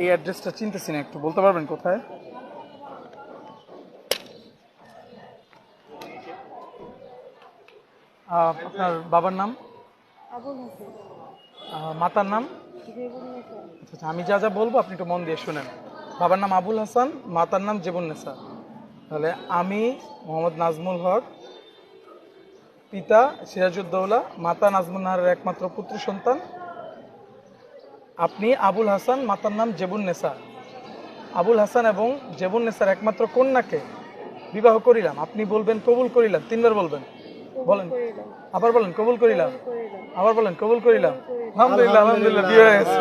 এই অ্যাড্রেসটা চিনতেছি না, একটু বলতে পারবেন কোথায়? আপনার বাবার নাম? আবুল হোসেন। মাতার নাম? জেবুন্নেসা। আচ্ছা আচ্ছা, আমি যা যা বলবো আপনি একটু মন দিয়ে শুনেন। বাবার নাম আবুল হাসান, মাতার নাম জেবুন্নেসা। তাহলে আমি মোহাম্মদ নাজমুল হক, পিতা সিরাজউদ্দৌলা, মাতা নাজমুন নাহারের একমাত্র পুত্র সন্তান। আপনি আবুল হাসান, মাতার নাম জেবুন্নেসা। আবুল হাসান এবং জেবুন্নেসার একমাত্র কন্যাকে বিবাহ করিলাম। আপনি বলবেন কবুল করিলাম, 3বার বলবেন। বলেন, আবার বলেন কবুল করিলাম, আবার বলেন কবুল করিলাম। আলহামদুলিল্লাহ, আলহামদুলিল্লাহ, বিয়ে হয়ে গেছে।